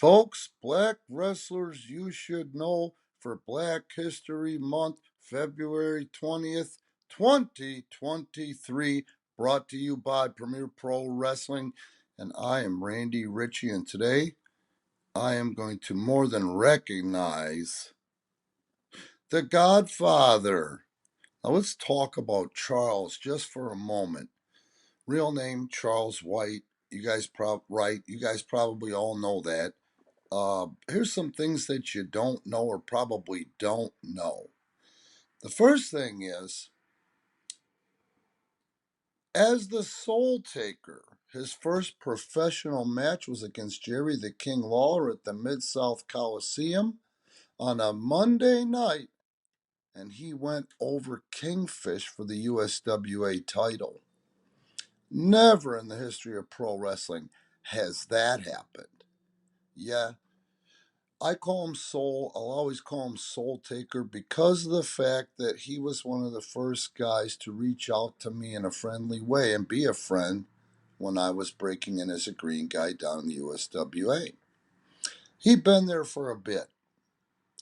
Folks, black wrestlers you should know for Black History Month, February 20th, 2023, brought to you by Premier Pro Wrestling. And I am Randy Ritchie, and today I am going to more than recognize the Godfather. Now let's talk about Charles just for a moment. Real name Charles White. You guys probably all know that. Here's some things that you don't know or probably don't know. The first thing is, as the Soultaker, his first professional match was against Jerry the King Lawler at the Mid-South Coliseum on a Monday night, and he went over Kingfish for the USWA title. Never in the history of pro wrestling has that happened. Yeah, I call him Soul. I'll always call him Soultaker because of the fact that he was one of the first guys to reach out to me in a friendly way and be a friend when I was breaking in as a green guy down in the USWA. He'd been there for a bit.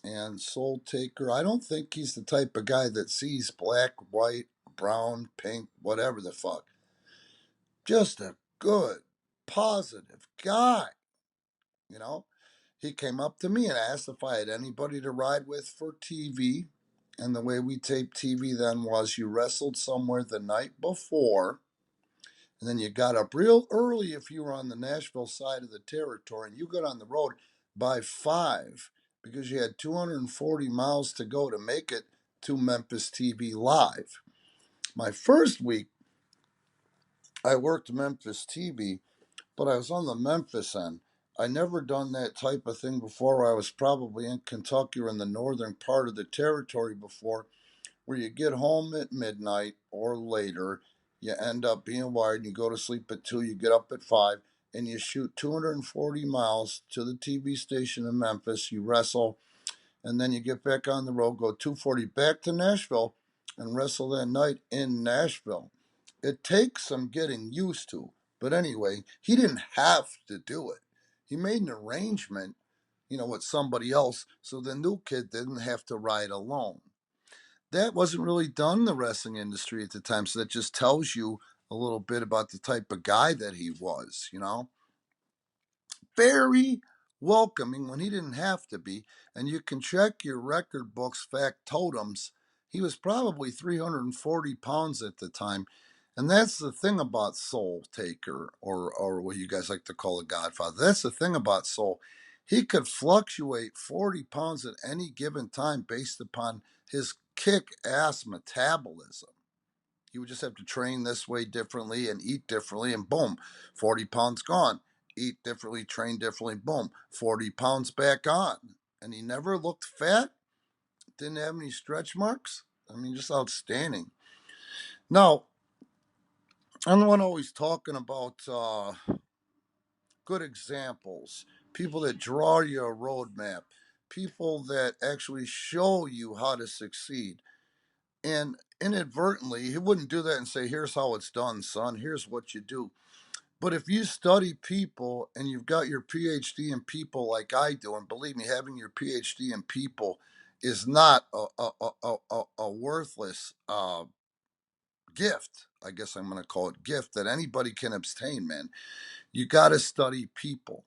And Soultaker, I don't think he's the type of guy that sees black, white, brown, pink, whatever the fuck. Just a good, positive guy, you know? He came up to me and asked if I had anybody to ride with for TV. And the way we taped TV then was you wrestled somewhere the night before, and then you got up real early if you were on the Nashville side of the territory, and you got on the road by 5 because you had 240 miles to go to make it to Memphis TV live. My first week, I worked Memphis TV, but I was on the Memphis end. I never done that type of thing before. I was probably in Kentucky or in the northern part of the territory before, where you get home at midnight or later, you end up being wired, and you go to sleep at 2, you get up at 5, and you shoot 240 miles to the TV station in Memphis, you wrestle, and then you get back on the road, go 240 back to Nashville, and wrestle that night in Nashville. It takes some getting used to. But anyway, he didn't have to do it. He made an arrangement, with somebody else so the new kid didn't have to ride alone. That wasn't really done in the wrestling industry at the time, so that just tells you a little bit about the type of guy that he was. Very welcoming when he didn't have to be. And you can check your record books, factotums. He was probably 340 pounds at the time. And that's the thing about Soultaker, or what you guys like to call a Godfather. That's the thing about Soul. He could fluctuate 40 pounds at any given time based upon his kick ass metabolism. He would just have to train this way differently and eat differently, and boom, 40 pounds gone. Eat differently, train differently, boom, 40 pounds back on. And he never looked fat, didn't have any stretch marks. I mean, just outstanding. Now, I'm the one always talking about good examples, people that draw you a roadmap, people that actually show you how to succeed. And inadvertently, he wouldn't do that and say, here's how it's done, son. Here's what you do. But if you study people and you've got your PhD in people like I do, and believe me, having your PhD in people is not a worthless gift. I guess I'm going to call it gift that anybody can obtain, man. You got to study people.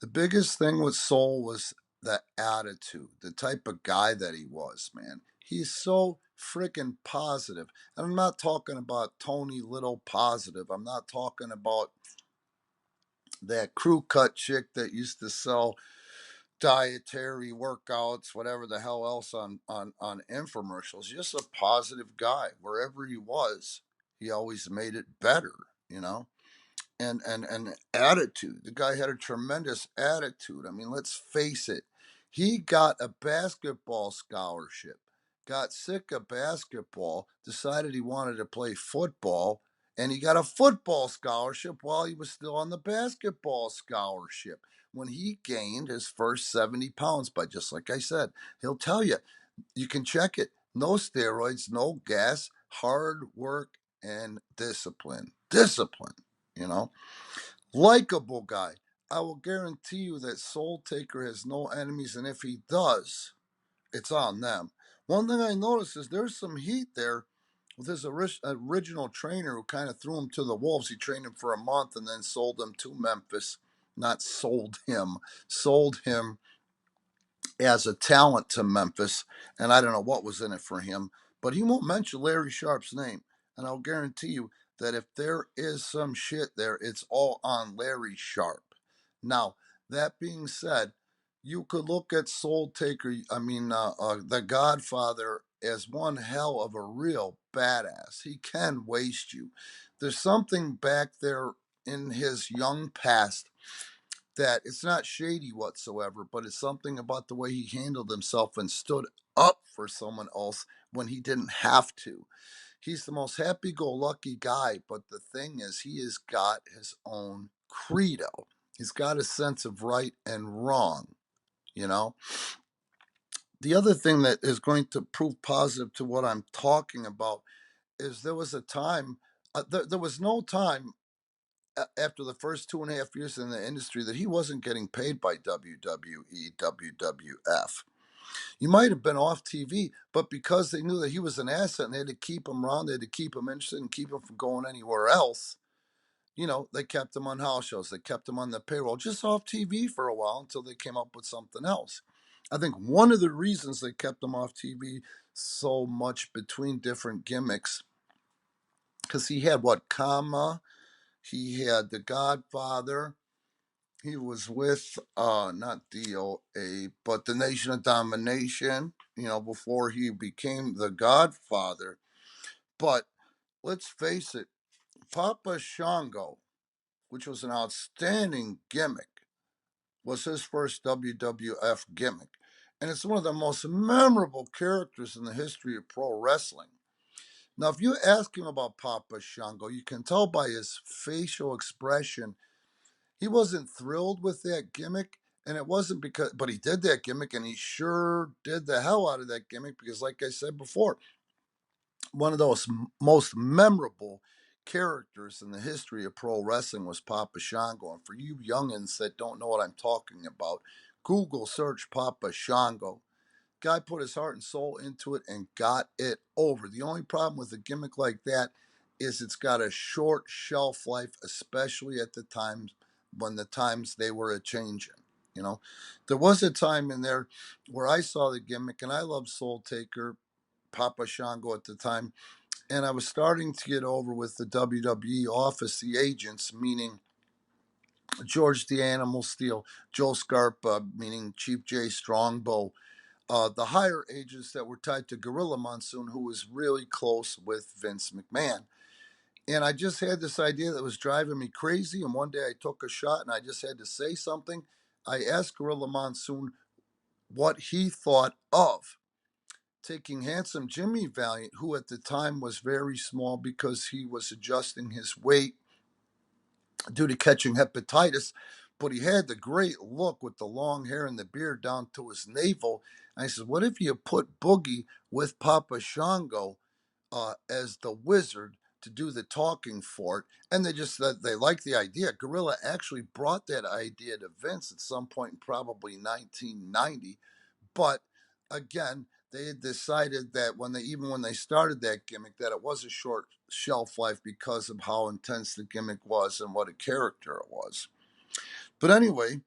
The biggest thing with Soul was the attitude, the type of guy that he was, man. He's so freaking positive. And I'm not talking about Tony Little positive. I'm not talking about that crew cut chick that used to sell dietary workouts, whatever the hell else on infomercials. Just a positive guy. Wherever he was, he always made it better. And attitude. The guy had a tremendous attitude. I mean, let's face it. He got a basketball scholarship, got sick of basketball, decided he wanted to play football, and he got a football scholarship while he was still on the basketball scholarship when he gained his first 70 pounds. But just like I said, he'll tell you, you can check it. No steroids, no gas, hard work and discipline. Discipline, you know. Likeable guy. I will guarantee you that Soultaker has no enemies, and if he does, it's on them. One thing I noticed is there's some heat there with his original trainer who kind of threw him to the wolves. He trained him for a month and then sold him to Memphis. Not sold him, sold him as a talent to Memphis, and I don't know what was in it for him, but he won't mention Larry Sharp's name. And I'll guarantee you that if there is some shit there, it's all on Larry Sharp. Now, that being said, you could look at Soultaker, the Godfather, as one hell of a real badass. He can waste you. There's something back there in his young past that it's not shady whatsoever, but it's something about the way he handled himself and stood up for someone else when he didn't have to. He's the most happy go lucky guy, but the thing is, he has got his own credo. He's got a sense of right and wrong, you know? The other thing that is going to prove positive to what I'm talking about is there was a time, there was no time after the first 2.5 years in the industry that he wasn't getting paid by WWE, WWF. You might have been off TV, but because they knew that he was an asset and they had to keep him around, they had to keep him interested and keep him from going anywhere else. They kept him on house shows, they kept him on the payroll, just off TV for a while until they came up with something else. I think one of the reasons they kept him off TV so much between different gimmicks, because he had what, Kama, he had The Godfather. He was with not DOA, but the Nation of Domination, before he became the Godfather. But let's face it, Papa Shango, which was an outstanding gimmick, was his first WWF gimmick. And it's one of the most memorable characters in the history of pro wrestling. Now, if you ask him about Papa Shango, you can tell by his facial expression he wasn't thrilled with that gimmick. And it wasn't because, but he did that gimmick and he sure did the hell out of that gimmick because, like I said before, one of those most memorable characters in the history of pro wrestling was Papa Shango. And for you youngins that don't know what I'm talking about, Google search Papa Shango. Guy put his heart and soul into it and got it over. The only problem with a gimmick like that is it's got a short shelf life, especially at the times when the times they were a changing. There was a time in there where I saw the gimmick and I loved Soultaker, Papa Shango at the time, and I was starting to get over with the WWE office, the agents, meaning George the Animal Steel, Joe Scarpa, meaning Chief J Strongbow, the higher agents that were tied to Gorilla Monsoon, who was really close with Vince McMahon. And I just had this idea that was driving me crazy. And one day I took a shot and I just had to say something. I asked Gorilla Monsoon what he thought of taking Handsome Jimmy Valiant, who at the time was very small because he was adjusting his weight due to catching hepatitis, but he had the great look with the long hair and the beard down to his navel. And I said, what if you put Boogie with Papa Shango as the wizard to do the talking for it? And they just said they liked the idea. Gorilla actually brought that idea to Vince at some point in probably 1990. But again, they had decided that when they started that gimmick, that it was a short shelf life because of how intense the gimmick was and what a character it was. But anyway,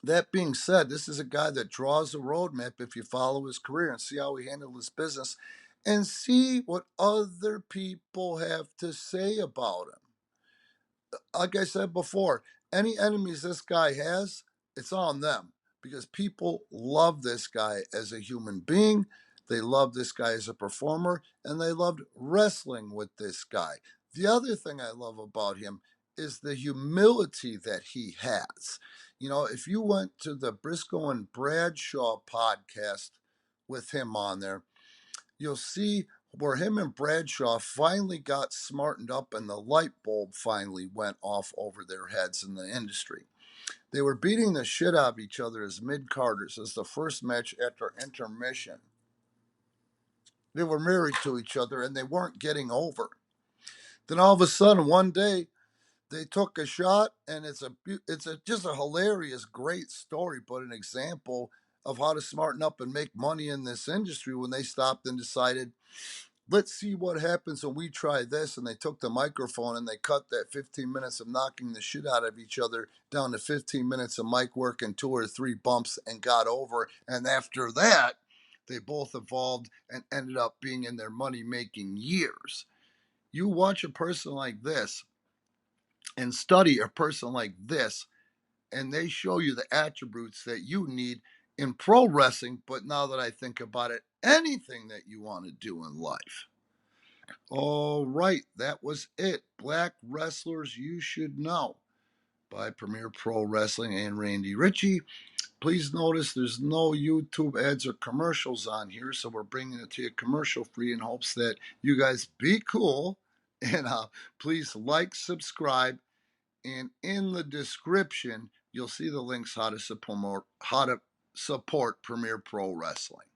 that being said, this is a guy that draws a roadmap if you follow his career and see how he handled his business and see what other people have to say about him. Like I said before, any enemies this guy has, it's on them because people love this guy as a human being. They love this guy as a performer and they loved wrestling with this guy. The other thing I love about him is the humility that he has. If you went to the Briscoe and Bradshaw podcast with him on there, you'll see where him and Bradshaw finally got smartened up and the light bulb finally went off over their heads in the industry. They were beating the shit out of each other as mid-carders as the first match after intermission. They were married to each other and they weren't getting over. Then all of a sudden, one day, they took a shot, and it's just a hilarious, great story, but an example of how to smarten up and make money in this industry when they stopped and decided, let's see what happens when we try this. And they took the microphone and they cut that 15 minutes of knocking the shit out of each other down to 15 minutes of mic work and 2 or 3 bumps and got over. And after that, they both evolved and ended up being in their money making years. You watch a person like this and study a person like this, and they show you the attributes that you need in pro wrestling. But now that I think about it, anything that you want to do in life. All right, that was it. Black Wrestlers You Should Know by Premier Pro Wrestling and Randy Ritchie. Please notice there's no YouTube ads or commercials on here, so we're bringing it to you commercial free in hopes that you guys be cool. And please like, subscribe, and in the description you'll see the links how to support Premier Pro Wrestling.